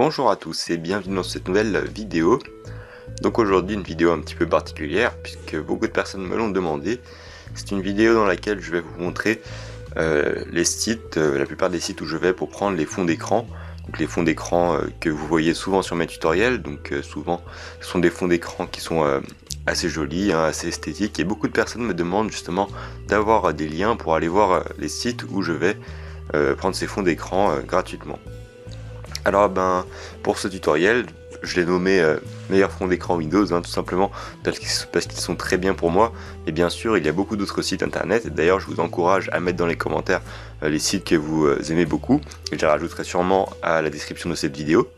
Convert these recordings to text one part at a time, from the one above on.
Bonjour à tous et bienvenue dans cette nouvelle vidéo. Donc aujourd'hui une vidéo un petit peu particulière puisque beaucoup de personnes me l'ont demandé. C'est une vidéo dans laquelle je vais vous montrer les sites, la plupart des sites où je vais pour prendre les fonds d'écran. Donc les fonds d'écran que vous voyez souvent sur mes tutoriels. Donc souvent ce sont des fonds d'écran qui sont assez jolis, assez esthétiques, et beaucoup de personnes me demandent justement d'avoir des liens pour aller voir les sites où je vais prendre ces fonds d'écran gratuitement. Alors pour ce tutoriel, je l'ai nommé meilleur fond d'écran Windows, tout simplement parce qu'ils sont très bien pour moi. Et bien sûr, il y a beaucoup d'autres sites internet. D'ailleurs, je vous encourage à mettre dans les commentaires les sites que vous aimez beaucoup. Et je les rajouterai sûrement à la description de cette vidéo.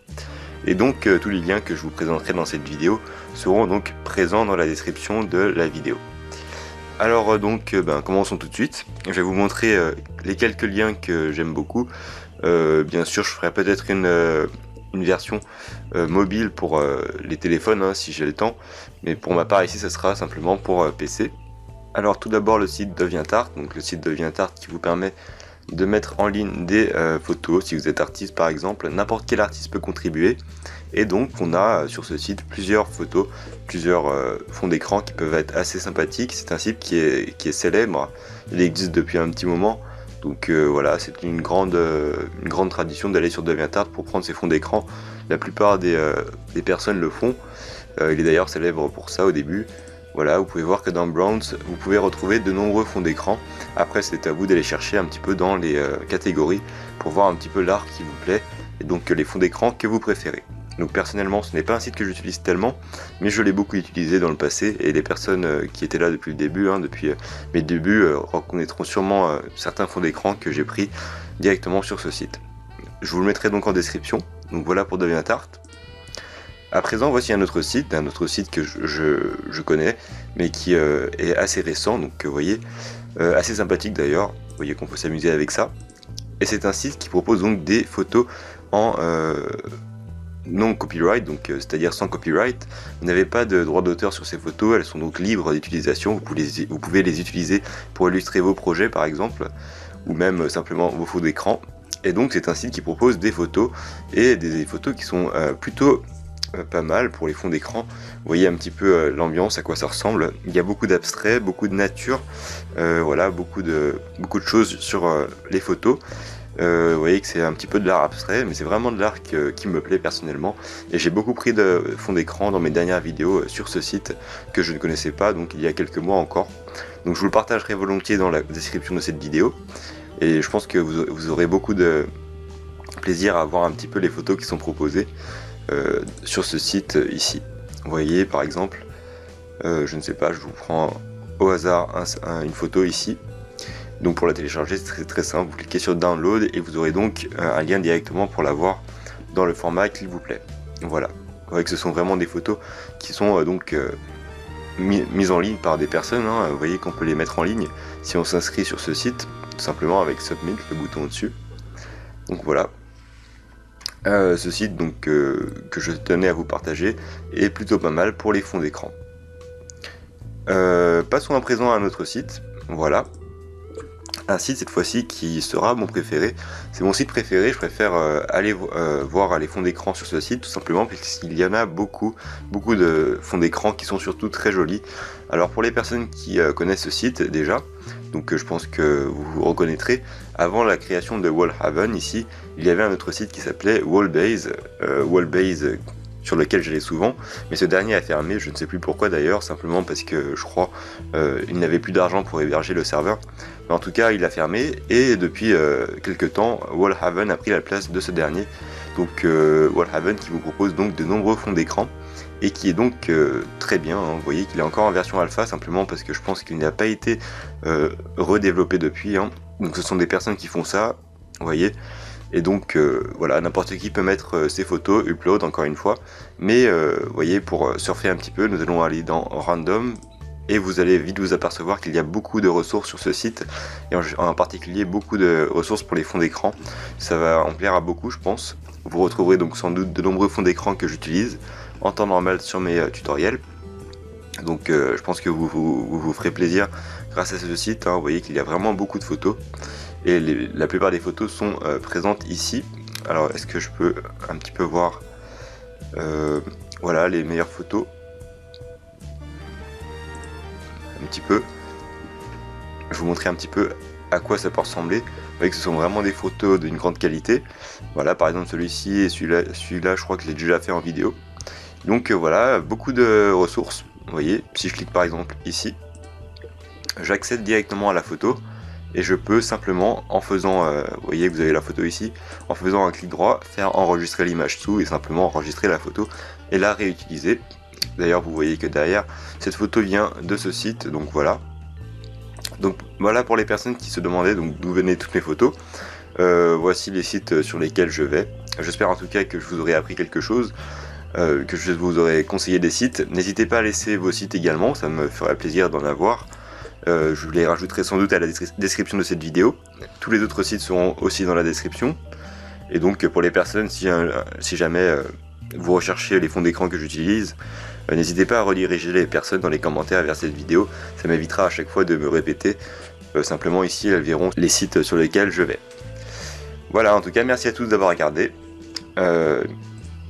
Et donc, tous les liens que je vous présenterai dans cette vidéo seront donc présents dans la description de la vidéo. Alors commençons tout de suite. Je vais vous montrer les quelques liens que j'aime beaucoup. Bien sûr, je ferai peut-être une version mobile pour les téléphones si j'ai le temps, mais pour ma part ici, ça sera simplement pour PC. Alors tout d'abord le site DeviantArt, donc le site DeviantArt qui vous permet de mettre en ligne des photos. Si vous êtes artiste par exemple, n'importe quel artiste peut contribuer. Et donc on a sur ce site plusieurs photos, plusieurs fonds d'écran qui peuvent être assez sympathiques. C'est un site qui est célèbre, il existe depuis un petit moment. Donc voilà, c'est une grande tradition d'aller sur DeviantArt pour prendre ses fonds d'écran. La plupart des personnes le font. Il est d'ailleurs célèbre pour ça au début. Voilà, vous pouvez voir que dans Browns, vous pouvez retrouver de nombreux fonds d'écran. Après, c'est à vous d'aller chercher un petit peu dans les catégories pour voir un petit peu l'art qui vous plaît et donc les fonds d'écran que vous préférez. Donc personnellement, ce n'est pas un site que j'utilise tellement, mais je l'ai beaucoup utilisé dans le passé, et les personnes qui étaient là depuis le début, depuis mes débuts, reconnaîtront sûrement certains fonds d'écran que j'ai pris directement sur ce site. Je vous le mettrai donc en description. Donc voilà pour DeviantArt. À présent, voici un autre site que je connais, mais qui est assez récent, donc vous voyez, assez sympathique d'ailleurs. Vous voyez qu'on peut s'amuser avec ça. Et c'est un site qui propose donc des photos en non copyright, donc c'est-à-dire sans copyright. Vous n'avez pas de droit d'auteur sur ces photos, elles sont donc libres d'utilisation. Vous pouvez les utiliser pour illustrer vos projets par exemple, ou même simplement vos fonds d'écran. Et donc c'est un site qui propose des photos, et des photos qui sont plutôt pas mal pour les fonds d'écran. Vous voyez un petit peu l'ambiance, à quoi ça ressemble. Il y a beaucoup d'abstraits, beaucoup de nature, voilà, beaucoup de choses sur les photos. Vous voyez que c'est un petit peu de l'art abstrait, mais c'est vraiment de l'art qui me plaît personnellement. Et j'ai beaucoup pris de fonds d'écran dans mes dernières vidéos sur ce site que je ne connaissais pas, donc il y a quelques mois encore. Donc je vous le partagerai volontiers dans la description de cette vidéo. Et je pense que vous aurez beaucoup de plaisir à voir un petit peu les photos qui sont proposées sur ce site ici. Vous voyez par exemple, je ne sais pas, je vous prends au hasard une photo ici. Donc pour la télécharger, c'est très simple, vous cliquez sur download et vous aurez donc un lien directement pour la voir dans le format qu'il vous plaît. Voilà, vous voyez que ce sont vraiment des photos qui sont mises en ligne par des personnes, Vous voyez qu'on peut les mettre en ligne si on s'inscrit sur ce site, tout simplement avec Submit, le bouton au-dessus. Donc voilà. Ce site donc, que je tenais à vous partager est plutôt pas mal pour les fonds d'écran. Passons à présent à un autre site, voilà. Un site cette fois-ci qui sera mon préféré. C'est mon site préféré, je préfère aller voir les fonds d'écran sur ce site, tout simplement parce qu'il y en a beaucoup de fonds d'écran qui sont surtout très jolis. Alors pour les personnes qui connaissent ce site déjà, donc je pense que vous vous reconnaîtrez, avant la création de Wallhaven ici, il y avait un autre site qui s'appelait Wallbase, sur lequel j'allais souvent, mais ce dernier a fermé, je ne sais plus pourquoi d'ailleurs, simplement parce que je crois il n'avait plus d'argent pour héberger le serveur. Mais en tout cas, il a fermé, et depuis quelques temps, Wallhaven a pris la place de ce dernier. Donc Wallhaven qui vous propose donc de nombreux fonds d'écran, et qui est donc très bien, Vous voyez qu'il est encore en version alpha, simplement parce que je pense qu'il n'a pas été redéveloppé depuis, Donc ce sont des personnes qui font ça, vous voyez. Et donc voilà, n'importe qui peut mettre ses photos, upload encore une fois. Mais vous voyez, pour surfer un petit peu, nous allons aller dans Random. Et vous allez vite vous apercevoir qu'il y a beaucoup de ressources sur ce site. Et en particulier beaucoup de ressources pour les fonds d'écran. Ça va en plaire à beaucoup, je pense. Vous retrouverez donc sans doute de nombreux fonds d'écran que j'utilise en temps normal sur mes tutoriels. Donc je pense que vous ferez plaisir grâce à ce site. Vous voyez qu'il y a vraiment beaucoup de photos. Et la plupart des photos sont présentes ici. Alors est-ce que je peux un petit peu voir voilà les meilleures photos, un petit peu. Je vais vous montrer un petit peu à quoi ça peut ressembler. Vous voyez que ce sont vraiment des photos d'une grande qualité. Voilà, par exemple celui-ci et celui-là je crois que je l'ai déjà fait en vidéo. Donc voilà, beaucoup de ressources. Vous voyez, si je clique par exemple ici, j'accède directement à la photo et je peux simplement, en faisant, vous voyez que vous avez la photo ici, en faisant un clic droit, faire enregistrer l'image sous et simplement enregistrer la photo et la réutiliser. D'ailleurs vous voyez que derrière, cette photo vient de ce site, donc voilà. Donc voilà pour les personnes qui se demandaient donc d'où venaient toutes mes photos. Voici les sites sur lesquels je vais. J'espère en tout cas que je vous aurai appris quelque chose, que je vous aurai conseillé des sites. N'hésitez pas à laisser vos sites également, ça me ferait plaisir d'en avoir. Je les rajouterai sans doute à la description de cette vidéo. Tous les autres sites seront aussi dans la description. Et donc pour les personnes, si jamais vous recherchez les fonds d'écran que j'utilise, n'hésitez pas à rediriger les personnes dans les commentaires vers cette vidéo. Ça m'évitera à chaque fois de me répéter. Simplement ici, elles verront les sites sur lesquels je vais. Voilà, en tout cas, merci à tous d'avoir regardé.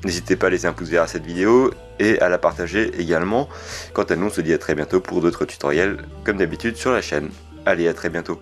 N'hésitez pas à laisser un pouce vert à cette vidéo et à la partager également. Quant à nous, on se dit à très bientôt pour d'autres tutoriels, comme d'habitude sur la chaîne. Allez, à très bientôt.